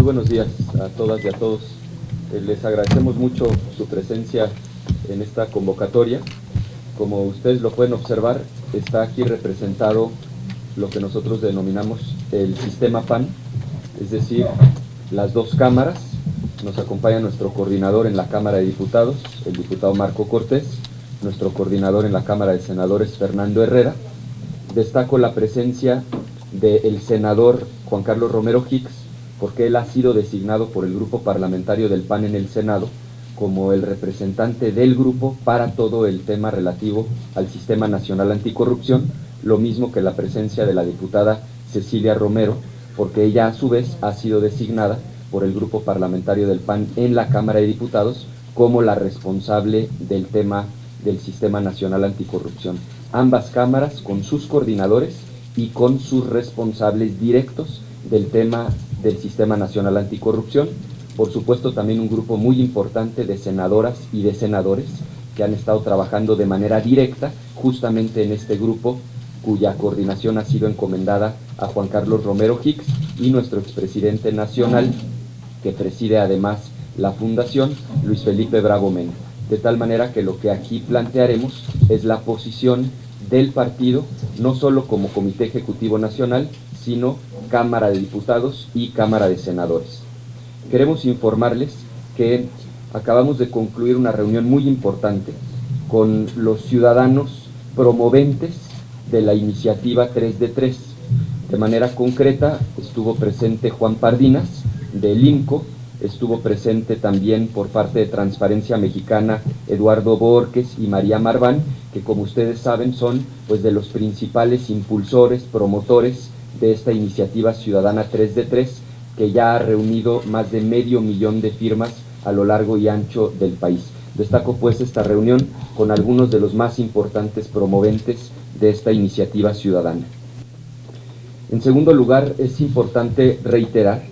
buenos días a todas y a todos. Les agradecemos mucho su presencia en esta convocatoria. Como ustedes lo pueden observar, está aquí representado lo que nosotros denominamos el sistema PAN, es decir, las dos cámaras. Nos acompaña nuestro coordinador en la Cámara de Diputados, el diputado Marco Cortés, nuestro coordinador en la Cámara de Senadores, Fernando Herrera. Destaco la presencia del senador Juan Carlos Romero Hicks, porque él ha sido designado por el grupo parlamentario del PAN en el Senado como el representante del grupo para todo el tema relativo al Sistema Nacional Anticorrupción, lo mismo que la presencia de la diputada Cecilia Romero, porque ella a su vez ha sido designada por el grupo parlamentario del PAN en la Cámara de Diputados como la responsable del tema del Sistema Nacional Anticorrupción. Ambas cámaras con sus coordinadores y con sus responsables directos del tema del Sistema Nacional Anticorrupción. Por supuesto, también un grupo muy importante de senadoras y de senadores que han estado trabajando de manera directa justamente en este grupo, cuya coordinación ha sido encomendada a Juan Carlos Romero Hicks y nuestro expresidente nacional, que preside además la fundación, Luis Felipe Bravo Mena. De tal manera que lo que aquí plantearemos es la posición del partido, no solo como Comité Ejecutivo Nacional, sino Cámara de Diputados y Cámara de Senadores. Queremos informarles que acabamos de concluir una reunión muy importante con los ciudadanos promoventes de la iniciativa 3 de 3. De manera concreta, estuvo presente Juan Pardinas, del INCO, estuvo presente también por parte de Transparencia Mexicana Eduardo Borges y María Marván, que como ustedes saben son pues de los principales impulsores, promotores de esta iniciativa ciudadana 3 de 3, que ya ha reunido más de 500,000 de firmas a lo largo y ancho del país. Destaco pues esta reunión con algunos de los más importantes promoventes de esta iniciativa ciudadana. En segundo lugar, es importante reiterar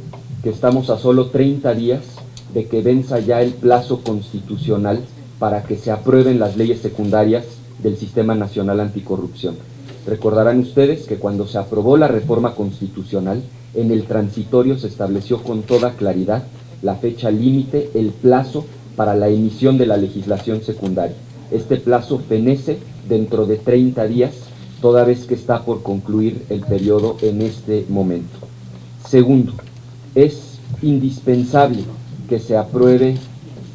que estamos a solo 30 días de que venza ya el plazo constitucional para que se aprueben las leyes secundarias del Sistema Nacional Anticorrupción. Recordarán ustedes que cuando se aprobó la reforma constitucional, en el transitorio se estableció con toda claridad la fecha límite, el plazo para la emisión de la legislación secundaria. Este plazo fenece dentro de 30 días, toda vez que está por concluir el periodo en este momento. Segundo, es indispensable que se apruebe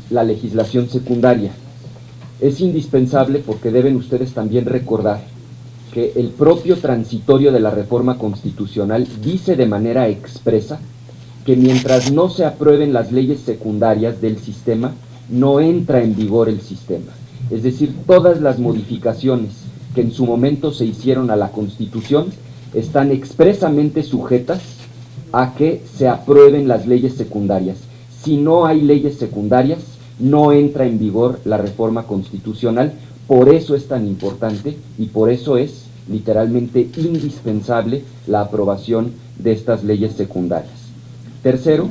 la legislación secundaria. Es indispensable porque deben ustedes también recordar que el propio transitorio de la reforma constitucional dice de manera expresa que mientras no se aprueben las leyes secundarias del sistema, no entra en vigor el sistema. Es decir, todas las modificaciones que en su momento se hicieron a la Constitución están expresamente sujetas a que se aprueben las leyes secundarias. Si no hay leyes secundarias, no entra en vigor la reforma constitucional. Por eso es tan importante y por eso es literalmente indispensable la aprobación de estas leyes secundarias. Tercero,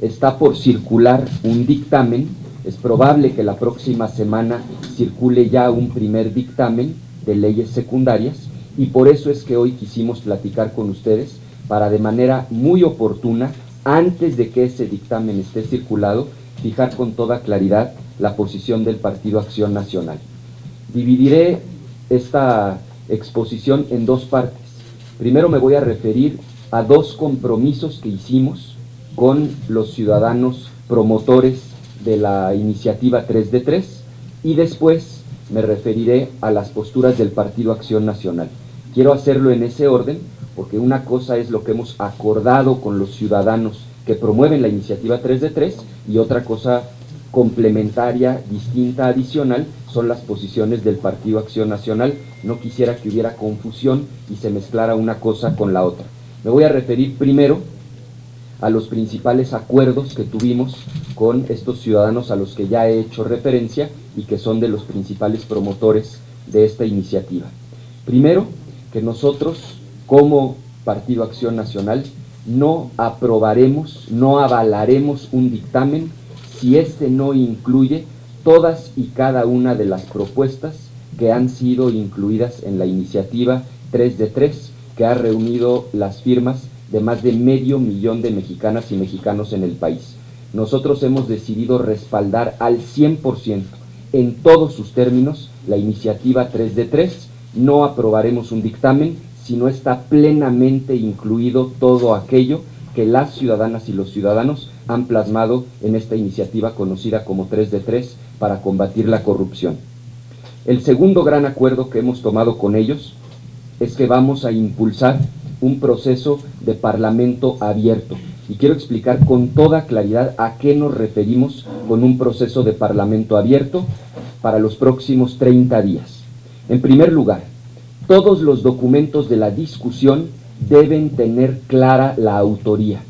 está por circular un dictamen. Es probable que la próxima semana circule ya un primer dictamen de leyes secundarias y por eso es que hoy quisimos platicar con ustedes para de manera muy oportuna, antes de que ese dictamen esté circulado, fijar con toda claridad la posición del Partido Acción Nacional. Dividiré esta exposición en dos partes. Primero me voy a referir a dos compromisos que hicimos con los ciudadanos promotores de la iniciativa 3 de 3 y después me referiré a las posturas del Partido Acción Nacional. Quiero hacerlo en ese orden porque una cosa es lo que hemos acordado con los ciudadanos que promueven la iniciativa 3 de 3 y otra cosa complementaria, distinta, adicional, son las posiciones del Partido Acción Nacional. No quisiera que hubiera confusión y se mezclara una cosa con la otra. Me voy a referir primero a los principales acuerdos que tuvimos con estos ciudadanos a los que ya he hecho referencia y que son de los principales promotores de esta iniciativa. Primero, que nosotros, como Partido Acción Nacional, no aprobaremos, no avalaremos un dictamen si este no incluye todas y cada una de las propuestas que han sido incluidas en la iniciativa 3 de 3, que ha reunido las firmas de más de 500,000 de mexicanas y mexicanos en el país. Nosotros hemos decidido respaldar al 100%, en todos sus términos, la iniciativa 3 de 3. No aprobaremos un dictamen si no está plenamente incluido todo aquello que las ciudadanas y los ciudadanos han plasmado en esta iniciativa conocida como 3 de 3 para combatir la corrupción. El segundo gran acuerdo que hemos tomado con ellos es que vamos a impulsar un proceso de parlamento abierto. Y quiero explicar con toda claridad a qué nos referimos con un proceso de parlamento abierto para los próximos 30 días. En primer lugar, todos los documentos de la discusión deben tener clara la autoría.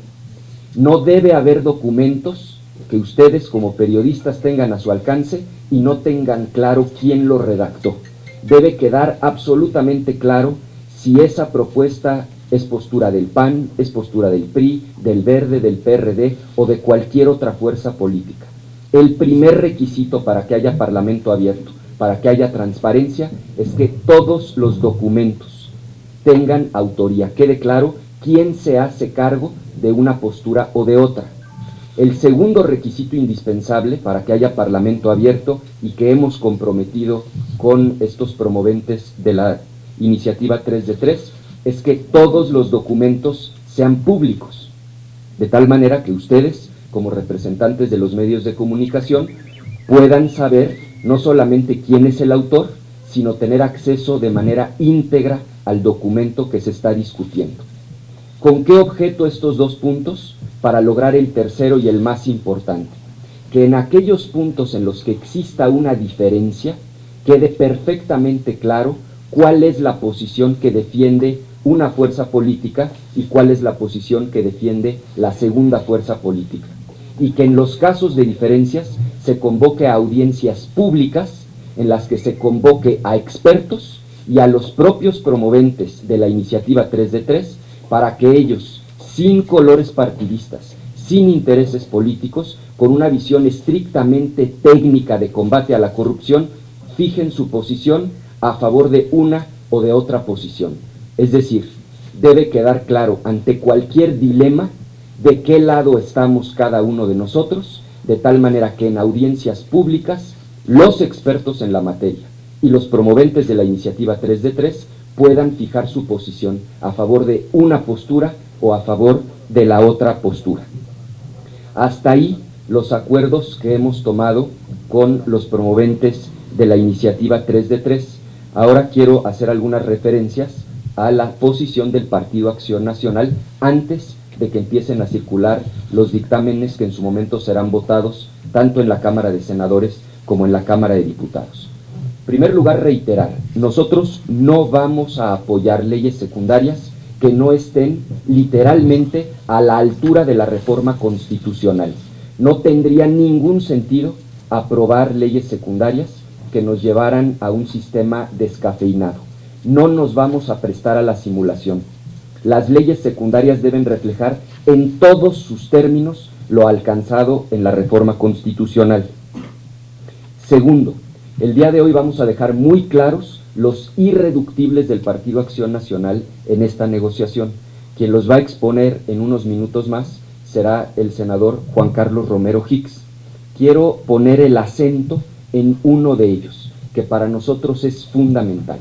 No debe haber documentos que ustedes como periodistas tengan a su alcance y no tengan claro quién lo redactó. Debe quedar absolutamente claro si esa propuesta es postura del PAN, es postura del PRI, del Verde, del PRD o de cualquier otra fuerza política. El primer requisito para que haya parlamento abierto, para que haya transparencia, es que todos los documentos tengan autoría, quede claro quién se hace cargo de una postura o de otra. El segundo requisito indispensable para que haya parlamento abierto y que hemos comprometido con estos promoventes de la iniciativa 3 de 3 es que todos los documentos sean públicos, de tal manera que ustedes, como representantes de los medios de comunicación, puedan saber no solamente quién es el autor, sino tener acceso de manera íntegra al documento que se está discutiendo. ¿Con qué objeto estos dos puntos? Para lograr el tercero y el más importante, que en aquellos puntos en los que exista una diferencia, quede perfectamente claro cuál es la posición que defiende una fuerza política y cuál es la posición que defiende la segunda fuerza política. Y que en los casos de diferencias se convoque a audiencias públicas en las que se convoque a expertos y a los propios promoventes de la iniciativa 3 de 3 para que ellos, sin colores partidistas, sin intereses políticos, con una visión estrictamente técnica de combate a la corrupción, fijen su posición a favor de una o de otra posición. Es decir, debe quedar claro ante cualquier dilema de qué lado estamos cada uno de nosotros, de tal manera que en audiencias públicas los expertos en la materia y los promoventes de la iniciativa 3 de 3 puedan fijar su posición a favor de una postura o a favor de la otra postura. Hasta ahí los acuerdos que hemos tomado con los promoventes de la iniciativa 3 de 3. Ahora quiero hacer algunas referencias a la posición del Partido Acción Nacional antes de que empiecen a circular los dictámenes que en su momento serán votados tanto en la Cámara de Senadores como en la Cámara de Diputados. En primer lugar, reiterar, nosotros no vamos a apoyar leyes secundarias que no estén literalmente a la altura de la reforma constitucional. No tendría ningún sentido aprobar leyes secundarias que nos llevaran a un sistema descafeinado. No nos vamos a prestar a la simulación. Las leyes secundarias deben reflejar en todos sus términos lo alcanzado en la reforma constitucional. Segundo, el día de hoy vamos a dejar muy claros los irreductibles del Partido Acción Nacional en esta negociación. Quien los va a exponer en unos minutos más será el senador Juan Carlos Romero Hicks. Quiero poner el acento en uno de ellos, que para nosotros es fundamental.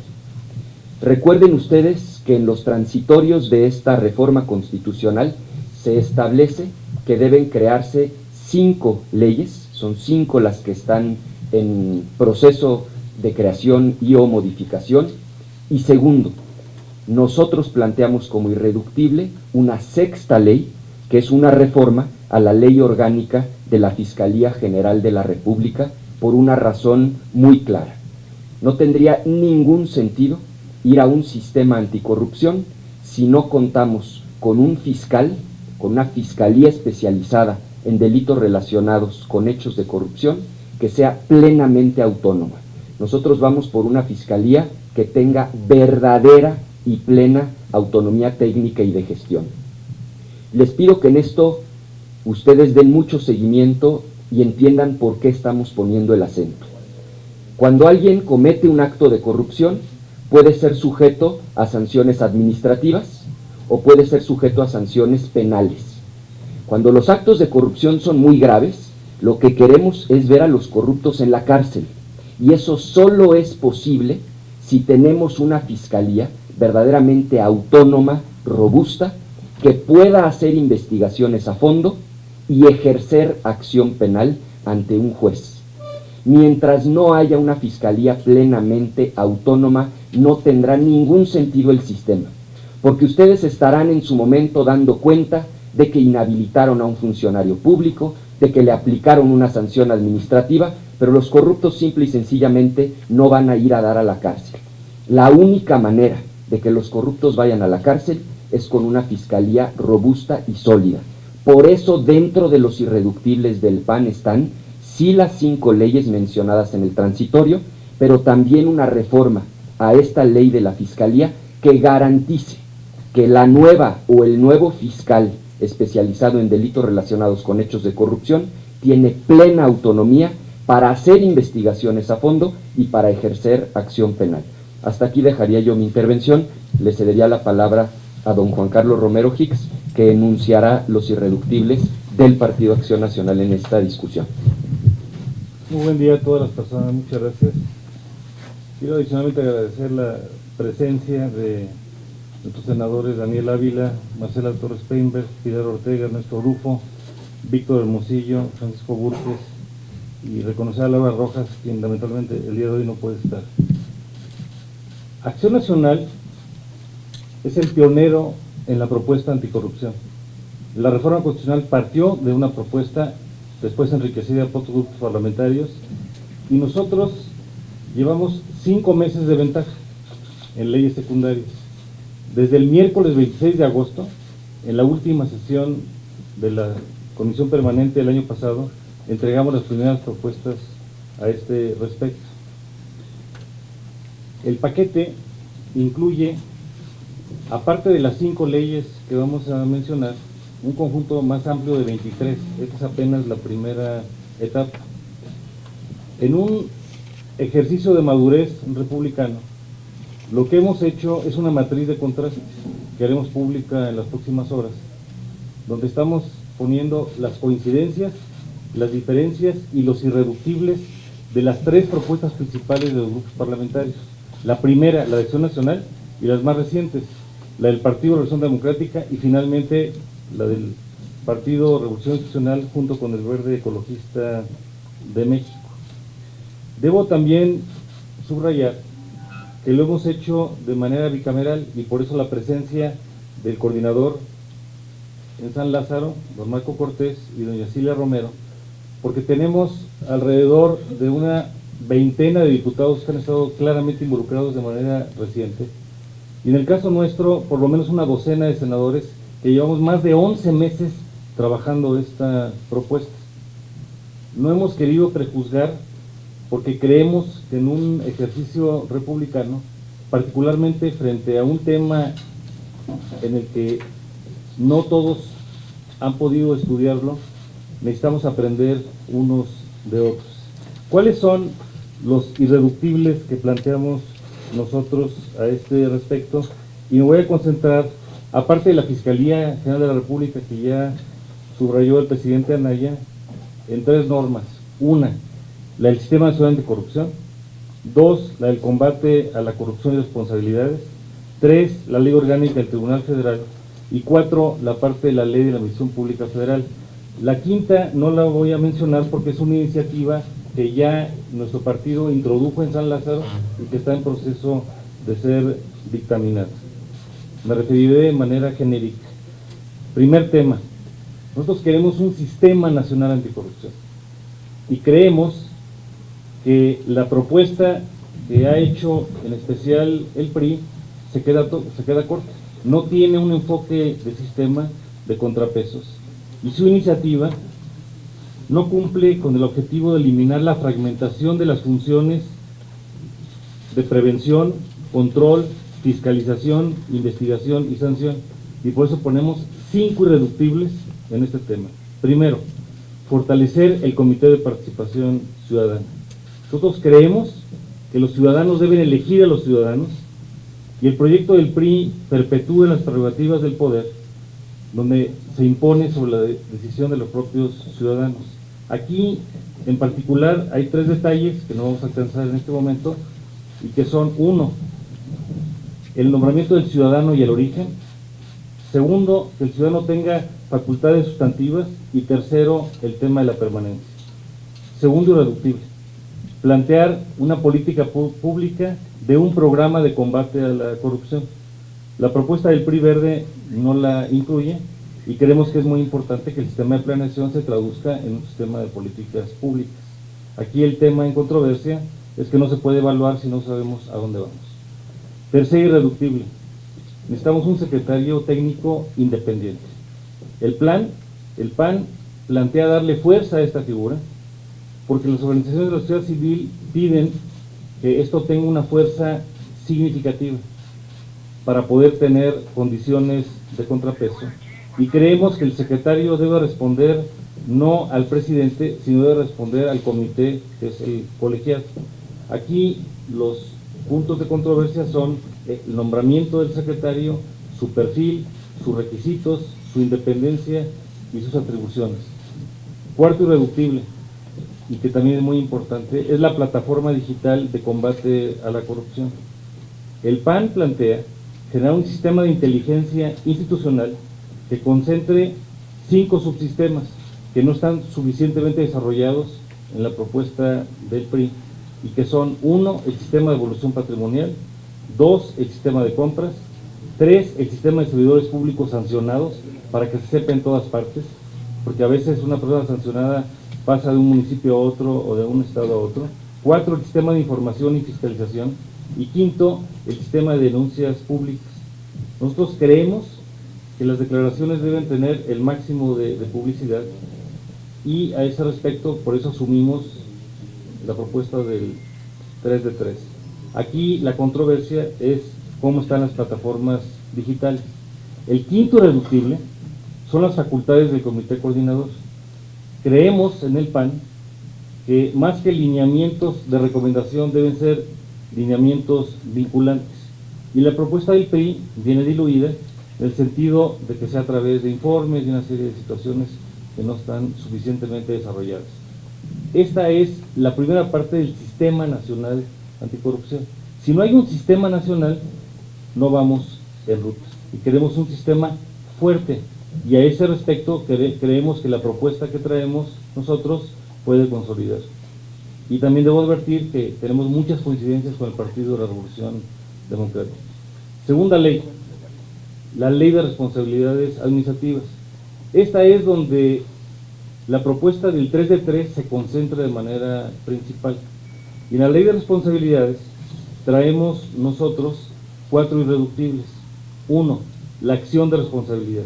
Recuerden ustedes que en los transitorios de esta reforma constitucional se establece que deben crearse 5 leyes, son 5 las que están en proceso de creación y o modificación. Y segundo, nosotros planteamos como irreductible una 6ª ley, que es una reforma a la Ley Orgánica de la Fiscalía General de la República, por una razón muy clara. No tendría ningún sentido ir a un sistema anticorrupción si no contamos con un fiscal, con una fiscalía especializada en delitos relacionados con hechos de corrupción, que sea plenamente autónoma. Nosotros vamos por una fiscalía que tenga verdadera y plena autonomía técnica y de gestión. Les pido que en esto ustedes den mucho seguimiento y entiendan por qué estamos poniendo el acento. Cuando alguien comete un acto de corrupción, puede ser sujeto a sanciones administrativas o puede ser sujeto a sanciones penales. Cuando los actos de corrupción son muy graves, lo que queremos es ver a los corruptos en la cárcel, y eso solo es posible si tenemos una fiscalía verdaderamente autónoma, robusta, que pueda hacer investigaciones a fondo y ejercer acción penal ante un juez. Mientras no haya una fiscalía plenamente autónoma, no tendrá ningún sentido el sistema, porque ustedes estarán en su momento dando cuenta de que inhabilitaron a un funcionario público, de que le aplicaron una sanción administrativa, pero los corruptos simple y sencillamente no van a ir a dar a la cárcel. La única manera de que los corruptos vayan a la cárcel es con una fiscalía robusta y sólida. Por eso, dentro de los irreductibles del PAN están sí las 5 leyes mencionadas en el transitorio, pero también una reforma a esta ley de la fiscalía que garantice que la nueva o el nuevo fiscal especializado en delitos relacionados con hechos de corrupción tiene plena autonomía para hacer investigaciones a fondo y para ejercer acción penal. Hasta aquí dejaría yo mi intervención. Le cedería la palabra a don Juan Carlos Romero Hicks, que enunciará los irreductibles del Partido Acción Nacional en esta discusión. Muy buen día a todas las personas, muchas gracias. Quiero adicionalmente agradecer la presencia de nuestros senadores Daniel Ávila, Marcela Torres Peinberg, Pilar Ortega, Ernesto Rufo, Víctor Hermosillo, Francisco Burques, y reconocer a Laura Rojas, quien lamentablemente el día de hoy no puede estar. Acción Nacional es el pionero en la propuesta anticorrupción. La reforma constitucional partió de una propuesta, después enriquecida por otros grupos parlamentarios, y nosotros llevamos 5 meses de ventaja en leyes secundarias. Desde el miércoles 26 de agosto, en la última sesión de la Comisión Permanente del año pasado, entregamos las primeras propuestas a este respecto. El paquete incluye, aparte de las 5 leyes que vamos a mencionar, un conjunto más amplio de 23. Esta es apenas la primera etapa. En un ejercicio de madurez republicano, lo que hemos hecho es una matriz de contrastes que haremos pública en las próximas horas, donde estamos poniendo las coincidencias, las diferencias y los irreductibles de las 3 propuestas principales de los grupos parlamentarios. La primera, la de Acción Nacional, y las más recientes, la del Partido Revolución Democrática y finalmente la del Partido Revolución Institucional junto con el Verde Ecologista de México. Debo también subrayar que lo hemos hecho de manera bicameral y por eso la presencia del coordinador en San Lázaro, don Marco Cortés y doña Cilia Romero, porque tenemos alrededor de una veintena de diputados que han estado claramente involucrados de manera reciente, y en el caso nuestro, por lo menos una docena de senadores que llevamos más de 11 meses trabajando esta propuesta. No hemos querido prejuzgar porque creemos que en un ejercicio republicano, particularmente frente a un tema en el que no todos han podido estudiarlo, necesitamos aprender unos de otros. ¿Cuáles son los irreductibles que planteamos nosotros a este respecto? Y me voy a concentrar, aparte de la Fiscalía General de la República que ya subrayó el presidente Anaya, en 3 normas. Una, la del Sistema Nacional Anticorrupción. 2, la del combate a la corrupción y responsabilidades. 3, la Ley Orgánica del Tribunal Federal. Y 4, la parte de la Ley de la Administración Pública Federal. La quinta no la voy a mencionar porque es una iniciativa que ya nuestro partido introdujo en San Lázaro y que está en proceso de ser dictaminada. Me referiré de manera genérica. Primer tema, nosotros queremos un sistema nacional anticorrupción y creemos que la propuesta que ha hecho en especial el PRI se queda corta. No tiene un enfoque de sistema de contrapesos y su iniciativa no cumple con el objetivo de eliminar la fragmentación de las funciones de prevención, control, fiscalización, investigación y sanción, y por eso ponemos 5 irreductibles en este tema. Primero, fortalecer el Comité de Participación Ciudadana. Nosotros creemos que los ciudadanos deben elegir a los ciudadanos y el proyecto del PRI perpetúe las prerrogativas del poder, donde se impone sobre la decisión de los propios ciudadanos. Aquí, en particular, hay 3 detalles que no vamos a alcanzar en este momento, y que son: 1, el nombramiento del ciudadano y el origen; 2, que el ciudadano tenga facultades sustantivas; y 3, el tema de la permanencia. Segundo, irreductible: plantear una política pública de un programa de combate a la corrupción. La propuesta del PRI Verde no la incluye, y creemos que es muy importante que el sistema de planeación se traduzca en un sistema de políticas públicas. Aquí el tema en controversia es que no se puede evaluar si no sabemos a dónde vamos. Tercer irreductible: necesitamos un secretario técnico independiente. El PAN plantea darle fuerza a esta figura, porque las organizaciones de la sociedad civil piden que esto tenga una fuerza significativa para poder tener condiciones de contrapeso, y creemos que el secretario debe responder no al presidente, sino debe responder al comité, que es el colegiado. Aquí los puntos de controversia son el nombramiento del secretario, su perfil, sus requisitos, su independencia y sus atribuciones. Cuarto irreductible, y que también es muy importante, es la plataforma digital de combate a la corrupción. El PAN plantea generar un sistema de inteligencia institucional que concentre 5 subsistemas que no están suficientemente desarrollados en la propuesta del PRI, y que son: 1, el sistema de evolución patrimonial; 2, el sistema de compras; 3, el sistema de servidores públicos sancionados, para que se sepa en todas partes, porque a veces una persona sancionada pasa de un municipio a otro o de un estado a otro; 4, el sistema de información y fiscalización; y 5, el sistema de denuncias públicas. Nosotros creemos que las declaraciones deben tener el máximo de publicidad, y a ese respecto, por eso asumimos la propuesta del 3 de 3. Aquí la controversia es cómo están las plataformas digitales. El quinto irreductible son las facultades del comité coordinador. Creemos en el PAN que más que lineamientos de recomendación deben ser lineamientos vinculantes, y la propuesta del PRI viene diluida en el sentido de que sea a través de informes y una serie de situaciones que no están suficientemente desarrolladas. Esta es la primera parte del Sistema Nacional Anticorrupción. Si no hay un sistema nacional, no vamos en ruta, y queremos un sistema fuerte, y a ese respecto creemos que la propuesta que traemos nosotros puede consolidar. Y también debo advertir que tenemos muchas coincidencias con el Partido de la Revolución Democrática. Segunda ley, la Ley de Responsabilidades Administrativas. Esta es donde la propuesta del 3 de 3 se concentra de manera principal. Y en la Ley de Responsabilidades traemos nosotros 4 irreductibles. 1, la acción de responsabilidad.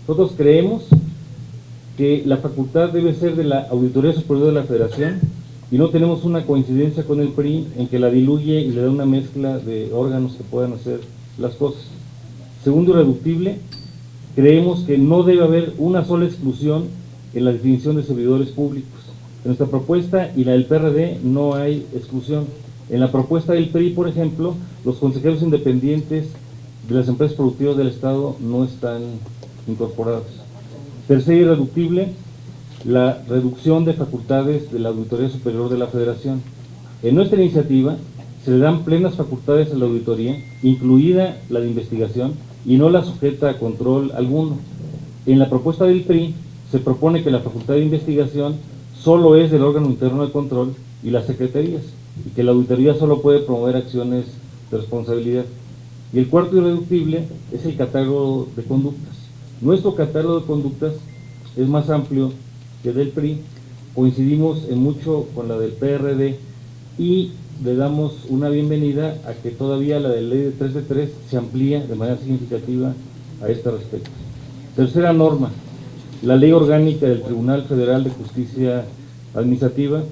Nosotros creemos que la facultad debe ser de la Auditoría Superior de la Federación, y no tenemos una coincidencia con el PRI en que la diluye y le da una mezcla de órganos que puedan hacer las cosas. Segundo irreductible, creemos que no debe haber una sola exclusión en la definición de servidores públicos. En nuestra propuesta y la del PRD no hay exclusión. En la propuesta del PRI, por ejemplo, los consejeros independientes de las empresas productivas del Estado no están incorporados. Tercer irreductible, la reducción de facultades de la Auditoría Superior de la Federación. En nuestra iniciativa se le dan plenas facultades a la auditoría, incluida la de investigación, y no la sujeta a control alguno. En la propuesta del PRI se propone que la facultad de investigación solo es del órgano interno de control y las secretarías, y que la auditoría solo puede promover acciones de responsabilidad. Y el cuarto irreductible es el catálogo de conductas. Nuestro catálogo de conductas es más amplio que del PRI, coincidimos en mucho con la del PRD, y le damos una bienvenida a que todavía la de ley de 3 de 3 se amplía de manera significativa a este respecto. Tercera norma, la ley orgánica del Tribunal Federal de Justicia Administrativa.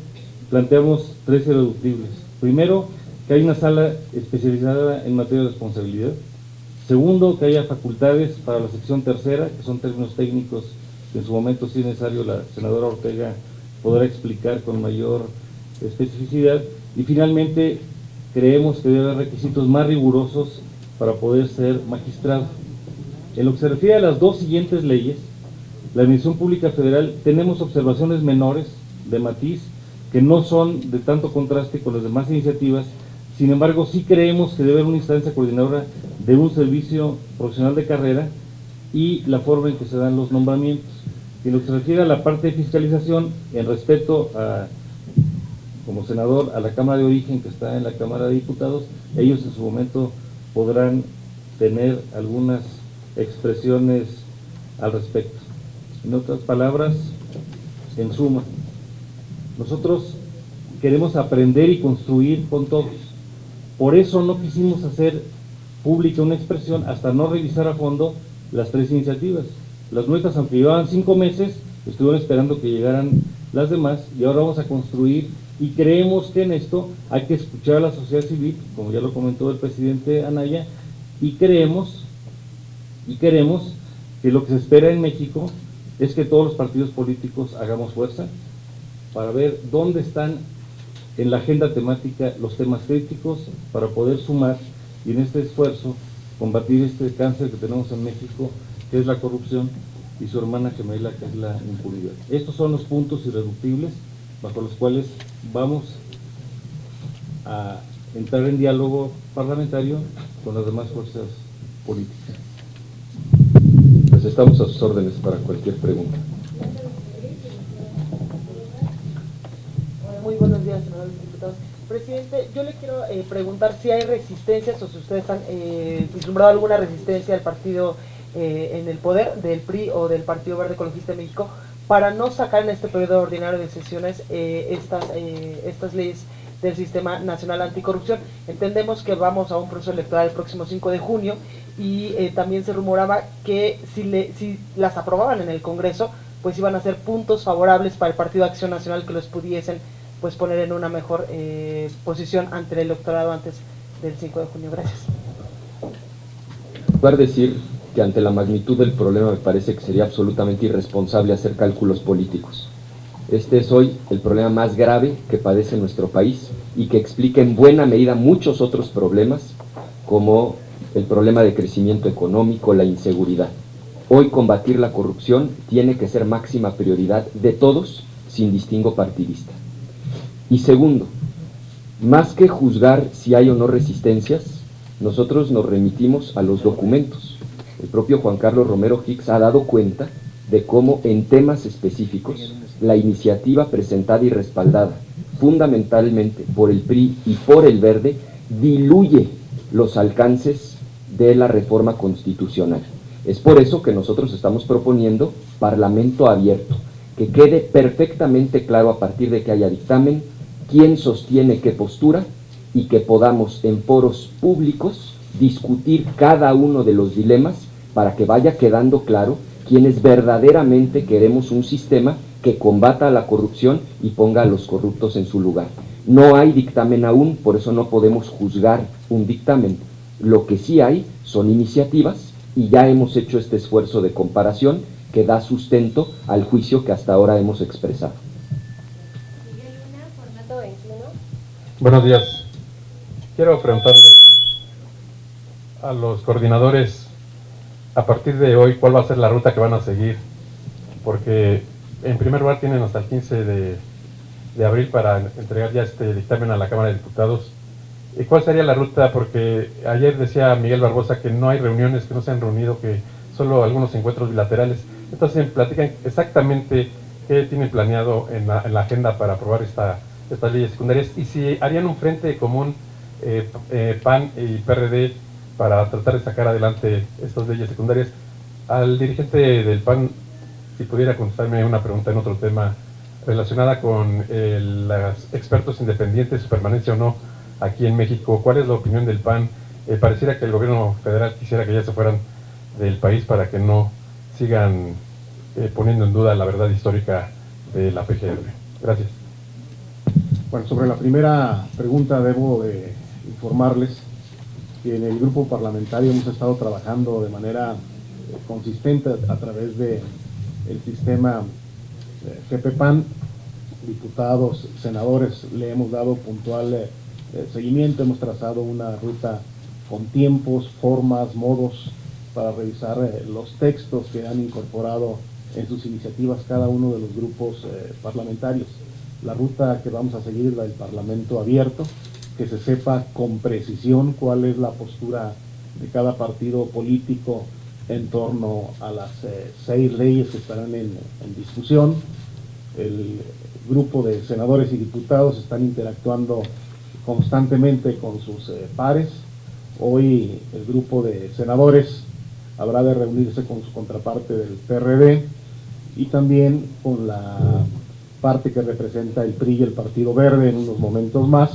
Planteamos 3 irreductibles. Primero, que haya una sala especializada en materia de responsabilidad. Segundo, que haya facultades para la sección tercera, que son términos técnicos que en su momento, si es necesario, la senadora Ortega podrá explicar con mayor especificidad. Y finalmente, creemos que debe haber requisitos más rigurosos para poder ser magistrado. En lo que se refiere a las dos siguientes leyes, la Administración Pública Federal, tenemos observaciones menores de matiz que no son de tanto contraste con las demás iniciativas. Sin embargo, sí creemos que debe haber una instancia coordinadora de un servicio profesional de carrera y la forma en que se dan los nombramientos. En lo que se refiere a la parte de fiscalización, en respeto a, como senador, a la Cámara de Origen que está en la Cámara de Diputados, ellos en su momento podrán tener algunas expresiones al respecto. En otras palabras, en suma, nosotros queremos aprender y construir con todos. Por eso no quisimos hacer pública una expresión hasta no revisar a fondo las tres iniciativas. Las nuestras, aunque llevaban 5 meses, estuvieron esperando que llegaran las demás, y ahora vamos a construir, y creemos que en esto hay que escuchar a la sociedad civil, como ya lo comentó el presidente Anaya, y queremos que lo que se espera en México es que todos los partidos políticos hagamos fuerza para ver dónde están en la agenda temática los temas críticos, para poder sumar y en este esfuerzo combatir este cáncer que tenemos en México, que es la corrupción, y su hermana gemela, que es la impunidad. Estos son los puntos irreductibles bajo los cuales vamos a entrar en diálogo parlamentario con las demás fuerzas políticas. Pues estamos a sus órdenes para cualquier pregunta. Muy buenos días, senadores diputados. Presidente, yo le quiero preguntar si hay resistencias o si ustedes han vislumbrado alguna resistencia del partido en el poder, del PRI o del Partido Verde Ecologista de México, para no sacar en este periodo ordinario de sesiones estas leyes del Sistema Nacional Anticorrupción. Entendemos que vamos a un proceso electoral el próximo 5 de junio y también se rumoraba que si las aprobaban en el Congreso, pues iban a ser puntos favorables para el Partido Acción Nacional que los pudiesen pues poner en una mejor posición ante el electorado antes del 5 de junio. Gracias. Para decir que ante la magnitud del problema me parece que sería absolutamente irresponsable hacer cálculos políticos. Este es hoy el problema más grave que padece nuestro país y que explica en buena medida muchos otros problemas, como el problema de crecimiento económico, la inseguridad. Hoy combatir la corrupción tiene que ser máxima prioridad de todos, sin distingo partidista. Y segundo, más que juzgar si hay o no resistencias, nosotros nos remitimos a los documentos. El propio Juan Carlos Romero Hicks ha dado cuenta de cómo en temas específicos la iniciativa presentada y respaldada fundamentalmente por el PRI y por el Verde diluye los alcances de la reforma constitucional. Es por eso que nosotros estamos proponiendo parlamento abierto, que quede perfectamente claro a partir de que haya dictamen quién sostiene qué postura y que podamos en foros públicos discutir cada uno de los dilemas para que vaya quedando claro quienes verdaderamente queremos un sistema que combata la corrupción y ponga a los corruptos en su lugar. No hay dictamen aún, por eso no podemos juzgar un dictamen. Lo que sí hay son iniciativas y ya hemos hecho este esfuerzo de comparación que da sustento al juicio que hasta ahora hemos expresado. Miguel Luna, formato 21. Buenos días. Quiero preguntarle a los coordinadores, a partir de hoy, ¿cuál va a ser la ruta que van a seguir? Porque en primer lugar tienen hasta el 15 de abril para entregar ya este dictamen a la Cámara de Diputados. ¿Y cuál sería la ruta? Porque ayer decía Miguel Barbosa que no hay reuniones, que no se han reunido, que solo algunos encuentros bilaterales. Entonces, platican exactamente qué tienen planeado en la agenda para aprobar estas leyes secundarias y si harían un frente común PAN y PRD para tratar de sacar adelante estas leyes secundarias. Al dirigente del PAN, si pudiera contestarme una pregunta en otro tema relacionada con los expertos independientes, su permanencia o no aquí en México. ¿Cuál es la opinión del PAN? Pareciera que el gobierno federal quisiera que ya se fueran del país para que no sigan poniendo en duda la verdad histórica de la PGR. Gracias. Bueno, sobre la primera pregunta debo de informarles que en el grupo parlamentario hemos estado trabajando de manera consistente a través del sistema GPPAN, diputados, senadores, le hemos dado puntual seguimiento, hemos trazado una ruta con tiempos, formas, modos para revisar los textos que han incorporado en sus iniciativas cada uno de los grupos parlamentarios. La ruta que vamos a seguir es la del Parlamento abierto, que se sepa con precisión cuál es la postura de cada partido político en torno a las 6 leyes que estarán en discusión. El grupo de senadores y diputados están interactuando constantemente con sus pares. Hoy el grupo de senadores habrá de reunirse con su contraparte del PRD y también con la parte que representa el PRI y el Partido Verde en unos momentos más,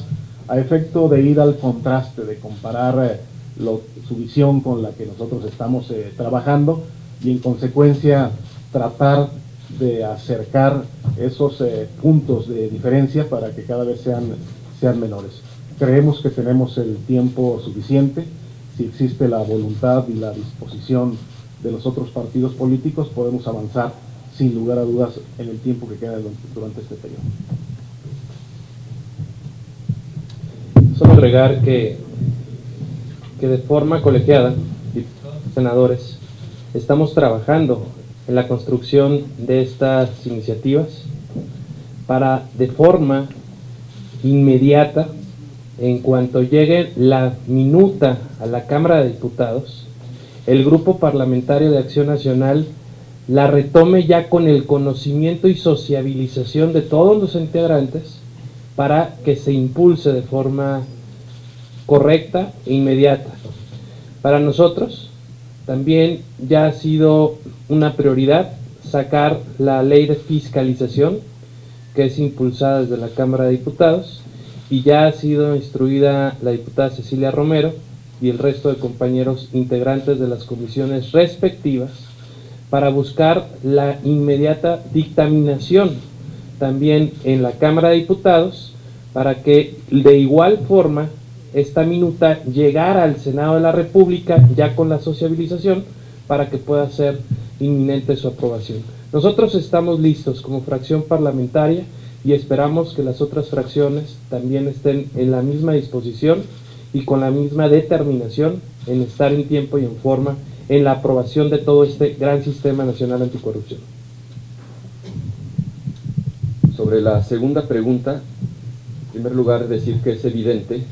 a efecto de ir al contraste, de comparar su visión con la que nosotros estamos trabajando y en consecuencia tratar de acercar esos puntos de diferencia para que cada vez sean menores. Creemos que tenemos el tiempo suficiente. Si existe la voluntad y la disposición de los otros partidos políticos, podemos avanzar sin lugar a dudas en el tiempo que queda durante este periodo. Solo agregar que de forma colegiada, senadores, estamos trabajando en la construcción de estas iniciativas para, de forma inmediata, en cuanto llegue la minuta a la Cámara de Diputados, el Grupo Parlamentario de Acción Nacional la retome ya con el conocimiento y sociabilización de todos los integrantes para que se impulse de forma correcta e inmediata. Para nosotros también ya ha sido una prioridad sacar la ley de fiscalización, que es impulsada desde la Cámara de Diputados, y ya ha sido instruida la diputada Cecilia Romero y el resto de compañeros integrantes de las comisiones respectivas para buscar la inmediata dictaminación también en la Cámara de Diputados, para que de igual forma esta minuta llegara al Senado de la República ya con la sociabilización para que pueda ser inminente su aprobación. Nosotros estamos listos como fracción parlamentaria y esperamos que las otras fracciones también estén en la misma disposición y con la misma determinación en estar en tiempo y en forma en la aprobación de todo este gran sistema nacional anticorrupción. Sobre la segunda pregunta, en primer lugar decir que es evidente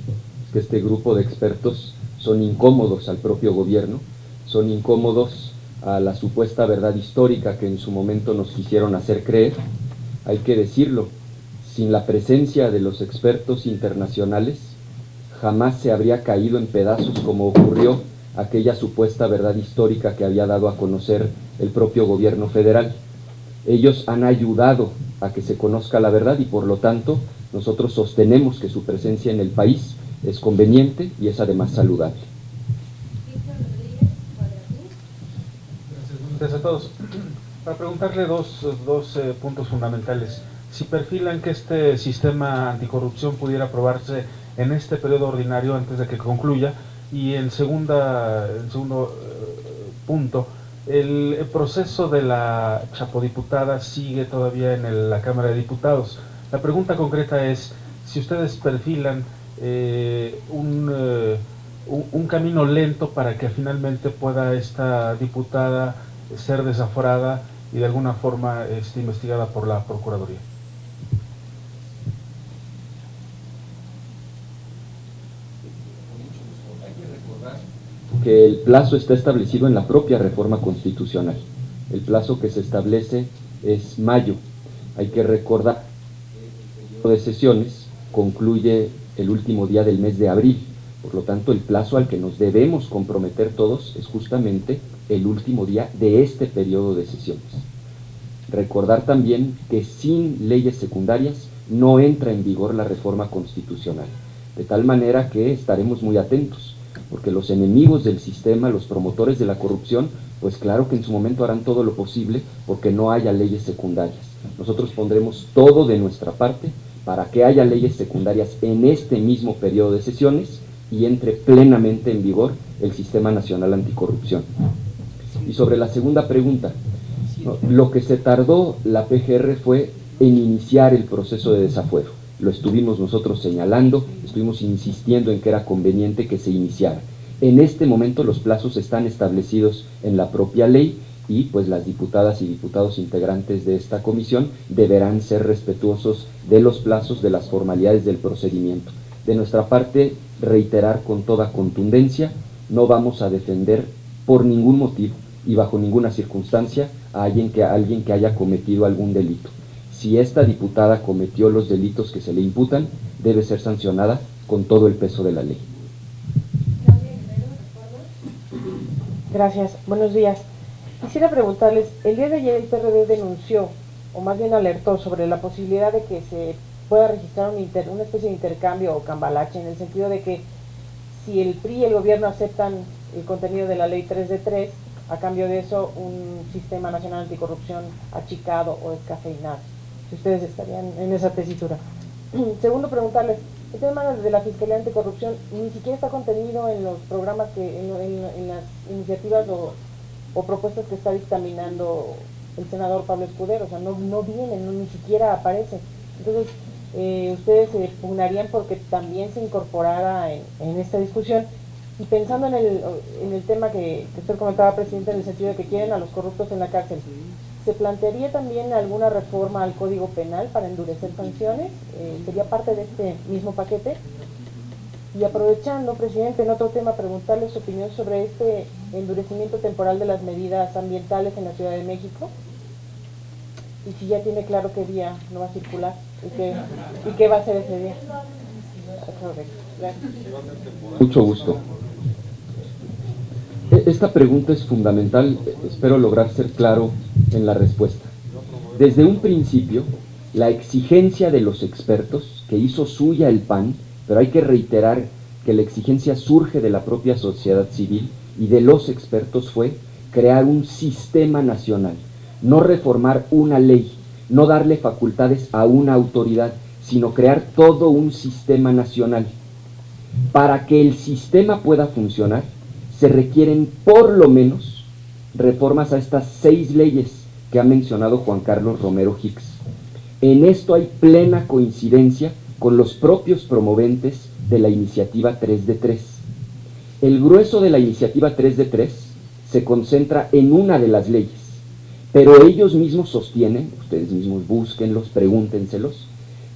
que este grupo de expertos son incómodos al propio gobierno, son incómodos a la supuesta verdad histórica que en su momento nos quisieron hacer creer. Hay que decirlo, sin la presencia de los expertos internacionales, jamás se habría caído en pedazos como ocurrió aquella supuesta verdad histórica que había dado a conocer el propio gobierno federal. Ellos han ayudado a que se conozca la verdad y por lo tanto nosotros sostenemos que su presencia en el país es conveniente y es además saludable. Gracias a todos. Para preguntarle dos puntos fundamentales. Si perfilan que este sistema anticorrupción pudiera aprobarse en este periodo ordinario antes de que concluya, y en segundo punto, el proceso de la chapodiputada sigue todavía en la Cámara de Diputados. La pregunta concreta es si ustedes perfilan un camino lento para que finalmente pueda esta diputada ser desaforada y de alguna forma investigada por la Procuraduría. Que el plazo está establecido en la propia reforma constitucional. El plazo que se establece es mayo. Hay que recordar que el periodo de sesiones concluye el último día del mes de abril. Por lo tanto, el plazo al que nos debemos comprometer todos es justamente el último día de este periodo de sesiones. Recordar también que sin leyes secundarias no entra en vigor la reforma constitucional, de tal manera que estaremos muy atentos, porque los enemigos del sistema, los promotores de la corrupción, pues claro que en su momento harán todo lo posible porque no haya leyes secundarias. Nosotros pondremos todo de nuestra parte para que haya leyes secundarias en este mismo periodo de sesiones y entre plenamente en vigor el Sistema Nacional Anticorrupción. Y sobre la segunda pregunta, lo que se tardó la PGR fue en iniciar el proceso de desafuero. Lo estuvimos nosotros señalando, estuvimos insistiendo en que era conveniente que se iniciara. En este momento los plazos están establecidos en la propia ley y pues las diputadas y diputados integrantes de esta comisión deberán ser respetuosos de los plazos, de las formalidades del procedimiento. De nuestra parte, reiterar con toda contundencia, no vamos a defender por ningún motivo y bajo ninguna circunstancia a alguien que haya cometido algún delito. Si esta diputada cometió los delitos que se le imputan, debe ser sancionada con todo el peso de la ley. Gracias, buenos días. Quisiera preguntarles, el día de ayer el PRD denunció, o más bien alertó sobre la posibilidad de que se pueda registrar una especie de intercambio o cambalache, en el sentido de que si el PRI y el gobierno aceptan el contenido de la ley 3 de 3, a cambio de eso un sistema nacional anticorrupción achicado o descafeinado. Si ustedes estarían en esa tesitura. Segundo, preguntarles, el tema de la Fiscalía Anticorrupción ni siquiera está contenido en los programas, en las iniciativas o propuestas que está dictaminando el senador Pablo Escudero, o sea, no vienen, ni siquiera aparecen. Entonces, ustedes se pugnarían porque también se incorporara en esta discusión. Y pensando en el tema que usted comentaba, presidente, en el sentido de que quieren a los corruptos en la cárcel, ¿se plantearía también alguna reforma al Código Penal para endurecer sanciones? ¿Sería parte de este mismo paquete? Y aprovechando, presidente, en otro tema, preguntarle su opinión sobre este endurecimiento temporal de las medidas ambientales en la Ciudad de México, y si ya tiene claro qué día no va a circular y qué va a hacer ese día. Gracias. Mucho gusto. Esta pregunta es fundamental, espero lograr ser claro en la respuesta. Desde un principio, la exigencia de los expertos, que hizo suya el PAN, pero hay que reiterar que la exigencia surge de la propia sociedad civil y de los expertos, fue crear un sistema nacional, no reformar una ley, no darle facultades a una autoridad, sino crear todo un sistema nacional. Para que el sistema pueda funcionar, se requieren por lo menos reformas a estas 6 leyes que ha mencionado Juan Carlos Romero Hicks. En esto hay plena coincidencia con los propios promoventes de la iniciativa 3 de 3. El grueso de la iniciativa 3 de 3 se concentra en una de las leyes, pero ellos mismos sostienen, ustedes mismos búsquenlos, pregúntenselos,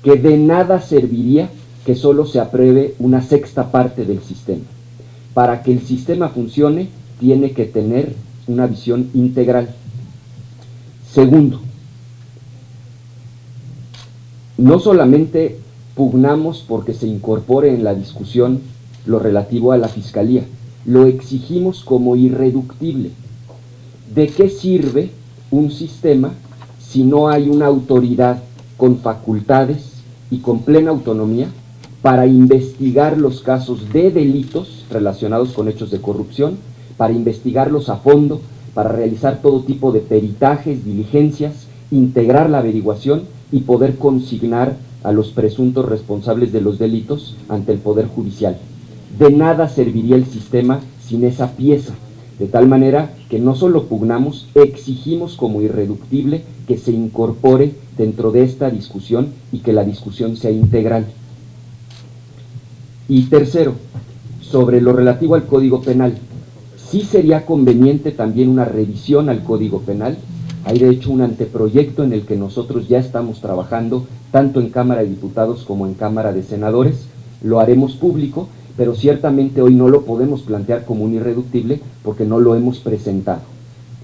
que de nada serviría que solo se apruebe una 6ª parte del sistema. Para que el sistema funcione, tiene que tener una visión integral. Segundo, no solamente pugnamos porque se incorpore en la discusión lo relativo a la Fiscalía, lo exigimos como irreductible. ¿De qué sirve un sistema si no hay una autoridad con facultades y con plena autonomía para investigar los casos de delitos relacionados con hechos de corrupción, para investigarlos a fondo, para realizar todo tipo de peritajes, diligencias, integrar la averiguación y poder consignar a los presuntos responsables de los delitos ante el Poder Judicial? De nada serviría el sistema sin esa pieza, de tal manera que no solo pugnamos, exigimos como irreductible que se incorpore dentro de esta discusión y que la discusión sea integral. Y tercero, sobre lo relativo al Código Penal, sí sería conveniente también una revisión al Código Penal. Hay de hecho un anteproyecto en el que nosotros ya estamos trabajando, tanto en Cámara de Diputados como en Cámara de Senadores. Lo haremos público, pero ciertamente hoy no lo podemos plantear como un irreductible porque no lo hemos presentado.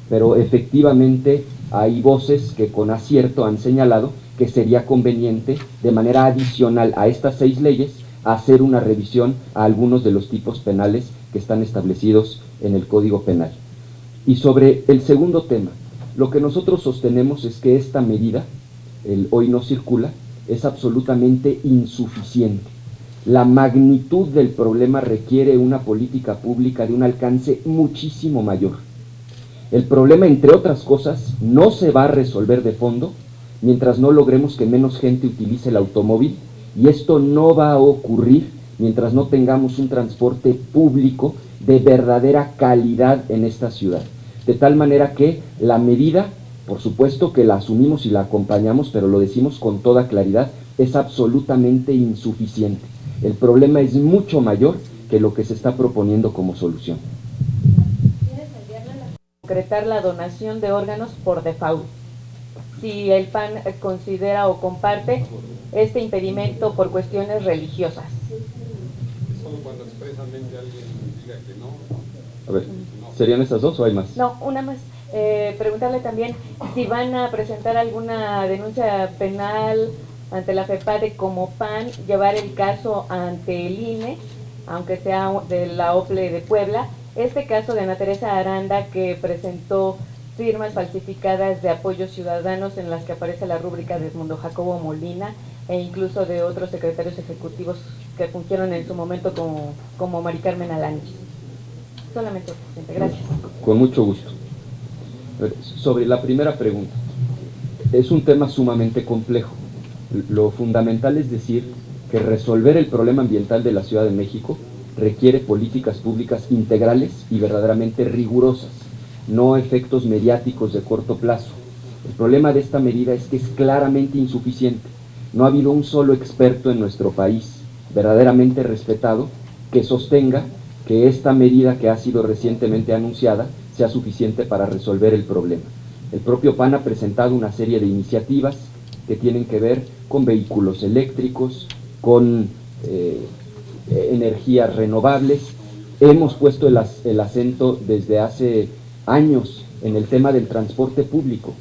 Pero efectivamente hay voces que con acierto han señalado que sería conveniente, de manera adicional a estas 6 leyes, hacer una revisión a algunos de los tipos penales que están establecidos en el Código Penal. Y sobre el segundo tema, lo que nosotros sostenemos es que esta medida, el hoy no circula, es absolutamente insuficiente. La magnitud del problema requiere una política pública de un alcance muchísimo mayor. El problema, entre otras cosas, no se va a resolver de fondo mientras no logremos que menos gente utilice el automóvil, y esto no va a ocurrir mientras no tengamos un transporte público de verdadera calidad en esta ciudad. De tal manera que la medida, por supuesto que la asumimos y la acompañamos, pero lo decimos con toda claridad, es absolutamente insuficiente. El problema es mucho mayor que lo que se está proponiendo como solución. Concretar la donación de órganos por default. Si el PAN considera o comparte este impedimento por cuestiones religiosas. Solo cuando expresamente alguien diga que no. A ver, ¿serían esas dos o hay más? No, una más. Preguntarle también si van a presentar alguna denuncia penal ante la FEPADE como PAN, llevar el caso ante el INE, aunque sea de la OPLE de Puebla. Este caso de Ana Teresa Aranda, que presentó firmas falsificadas de apoyos ciudadanos en las que aparece la rúbrica de Edmundo Jacobo Molina e incluso de otros secretarios ejecutivos que fungieron en su momento como Mari Carmen Alanis. Solamente, presidente. Gracias. Con mucho gusto. A ver, sobre la primera pregunta, es un tema sumamente complejo. Lo fundamental es decir que resolver el problema ambiental de la Ciudad de México requiere políticas públicas integrales y verdaderamente rigurosas, no efectos mediáticos de corto plazo. El problema de esta medida es que es claramente insuficiente. No ha habido un solo experto en nuestro país verdaderamente respetado que sostenga que esta medida que ha sido recientemente anunciada sea suficiente para resolver el problema. El propio PAN ha presentado una serie de iniciativas que tienen que ver con vehículos eléctricos, con energías renovables. Hemos puesto el acento desde hace años en el tema del transporte público.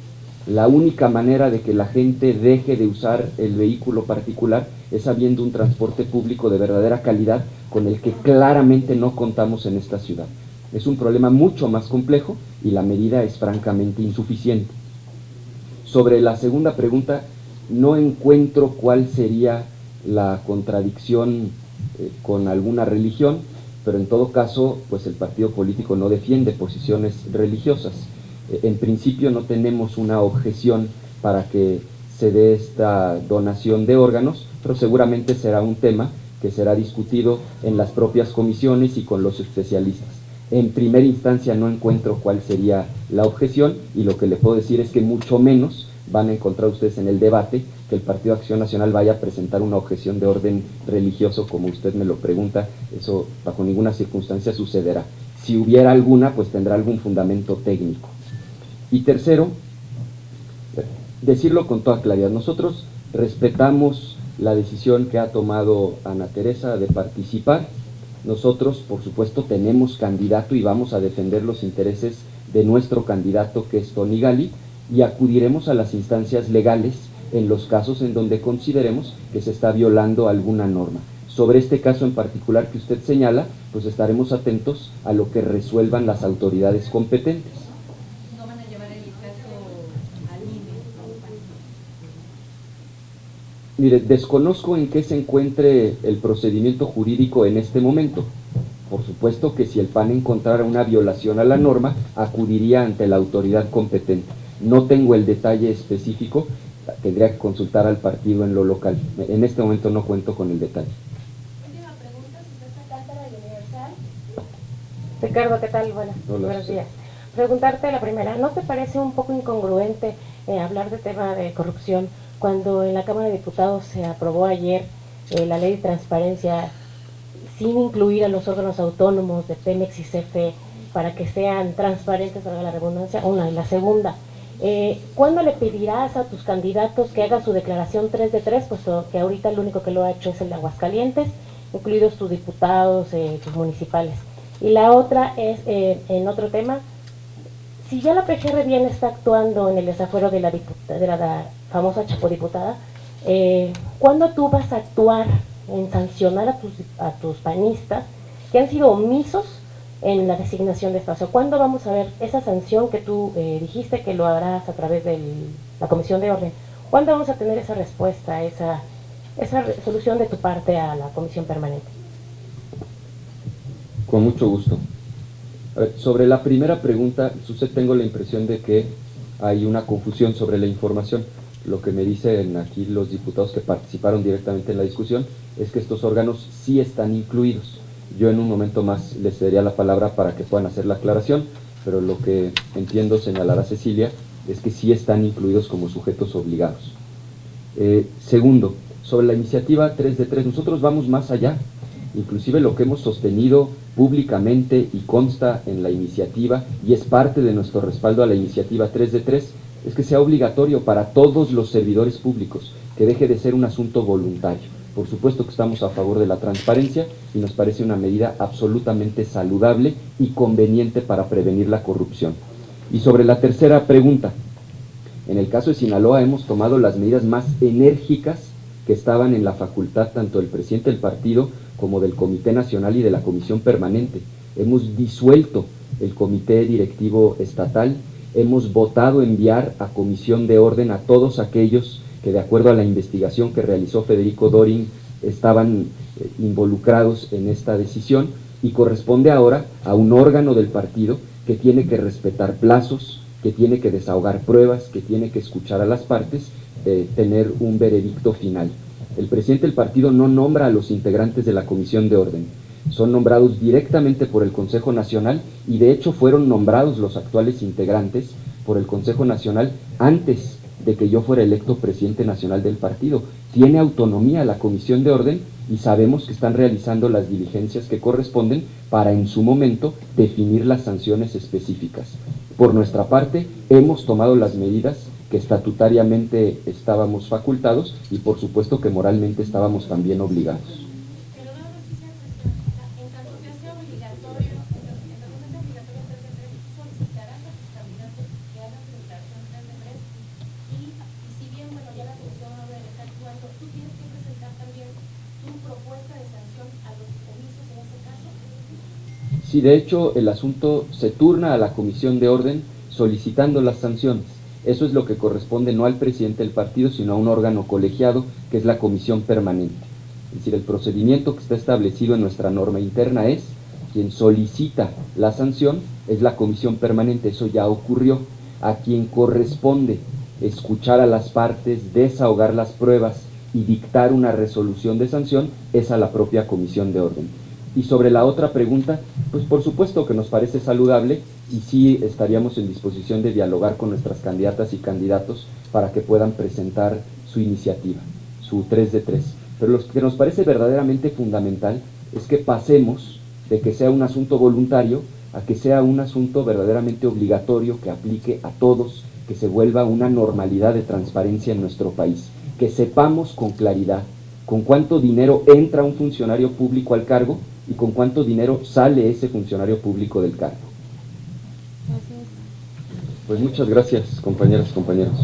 La única manera de que la gente deje de usar el vehículo particular es habiendo un transporte público de verdadera calidad, con el que claramente no contamos en esta ciudad. Es un problema mucho más complejo y la medida es francamente insuficiente. Sobre la segunda pregunta, no encuentro cuál sería la contradicción con alguna religión, pero en todo caso, pues el partido político no defiende posiciones religiosas. En principio no tenemos una objeción para que se dé esta donación de órganos, pero seguramente será un tema que será discutido en las propias comisiones y con los especialistas. En primera instancia no encuentro cuál sería la objeción, y lo que le puedo decir es que mucho menos van a encontrar ustedes en el debate que el Partido Acción Nacional vaya a presentar una objeción de orden religioso, como usted me lo pregunta. Eso bajo ninguna circunstancia sucederá. Si hubiera alguna, pues tendrá algún fundamento técnico. Y tercero, decirlo con toda claridad, nosotros respetamos la decisión que ha tomado Ana Teresa de participar. Nosotros, por supuesto, tenemos candidato y vamos a defender los intereses de nuestro candidato, que es Tony Gali, y acudiremos a las instancias legales en los casos en donde consideremos que se está violando alguna norma. Sobre este caso en particular que usted señala, pues estaremos atentos a lo que resuelvan las autoridades competentes. ¿No van a llevar el caso al INE? Mire, desconozco en qué se encuentre el procedimiento jurídico en este momento. Por supuesto que si el PAN encontrara una violación a la norma, acudiría ante la autoridad competente. No tengo el detalle específico, tendría que consultar al partido en lo local. En este momento no cuento con el detalle. Última pregunta, Silvestre Cántara, del Universal. Ricardo, ¿qué tal? Buenos días. Preguntarte la primera, ¿no te parece un poco incongruente hablar de tema de corrupción cuando en la Cámara de Diputados se aprobó ayer la ley de transparencia sin incluir a los órganos autónomos de Pemex y CFE para que sean transparentes, valga la redundancia? Una. Y la segunda, ¿cuándo le pedirás a tus candidatos que hagan su declaración 3 de 3, puesto que ahorita el único que lo ha hecho es el de Aguascalientes, incluidos tus diputados, tus municipales? Y la otra es, en otro tema, si ya la PGR bien está actuando en el desafuero de la famosa chapodiputada, ¿cuándo tú vas a actuar en sancionar a tus panistas que han sido omisos en la designación de espacio? ¿Cuándo vamos a ver esa sanción que tú dijiste que lo harás a través de la Comisión de Orden? ¿Cuándo vamos a tener esa respuesta, esa resolución de tu parte a la Comisión Permanente? Con mucho gusto. A ver, sobre la primera pregunta, usted, tengo la impresión de que hay una confusión sobre la información. Lo que me dicen aquí los diputados que participaron directamente en la discusión es que estos órganos sí están incluidos. Yo en un momento más les cedería la palabra para que puedan hacer la aclaración, pero lo que entiendo señalará Cecilia es que sí están incluidos como sujetos obligados. Segundo, sobre la iniciativa 3 de 3, nosotros vamos más allá Inclusive lo que hemos sostenido públicamente y consta en la iniciativa, y es parte de nuestro respaldo a la iniciativa 3 de 3, es que sea obligatorio para todos los servidores públicos, que deje de ser un asunto voluntario. Por supuesto que estamos a favor de la transparencia y nos parece una medida absolutamente saludable y conveniente para prevenir la corrupción. Y sobre la tercera pregunta, en el caso de Sinaloa hemos tomado las medidas más enérgicas que estaban en la facultad tanto del presidente del partido como del Comité Nacional y de la Comisión Permanente. Hemos disuelto el Comité Directivo Estatal, hemos votado enviar a Comisión de Orden a todos aquellos que, de acuerdo a la investigación que realizó Federico Dorin, estaban involucrados en esta decisión, y corresponde ahora a un órgano del partido que tiene que respetar plazos, que tiene que desahogar pruebas, que tiene que escuchar a las partes, tener un veredicto final. El presidente del partido no nombra a los integrantes de la Comisión de Orden, son nombrados directamente por el Consejo Nacional, y de hecho fueron nombrados los actuales integrantes por el Consejo Nacional antes de que yo fuera electo presidente nacional del partido. Tiene autonomía la Comisión de Orden y sabemos que están realizando las diligencias que corresponden para en su momento definir las sanciones específicas. Por nuestra parte, hemos tomado las medidas que estatutariamente estábamos facultados y por supuesto que moralmente estábamos también obligados. Pero nada más quisiera preguntar, en tanto que sea obligatorio, solicitarás a tus candidatos que hagan su declaración 3 de 3 y si bien, bueno, ya la Comisión ahora está actuando, tú tienes que presentar también tu propuesta de sanción a los omisos en ese caso. Sí, de hecho, el asunto se turna a la Comisión de Orden solicitando las sanciones. Eso es lo que corresponde no al presidente del partido, sino a un órgano colegiado, que es la Comisión Permanente. Es decir, el procedimiento que está establecido en nuestra norma interna es, quien solicita la sanción es la Comisión Permanente, eso ya ocurrió. A quien corresponde escuchar a las partes, desahogar las pruebas y dictar una resolución de sanción es a la propia Comisión de Orden. Y sobre la otra pregunta, pues por supuesto que nos parece saludable y sí estaríamos en disposición de dialogar con nuestras candidatas y candidatos para que puedan presentar su iniciativa, su 3 de 3. Pero lo que nos parece verdaderamente fundamental es que pasemos de que sea un asunto voluntario a que sea un asunto verdaderamente obligatorio, que aplique a todos, que se vuelva una normalidad de transparencia en nuestro país, que sepamos con claridad con cuánto dinero entra un funcionario público al cargo y con cuánto dinero sale ese funcionario público del cargo. Pues muchas gracias, compañeras y compañeros.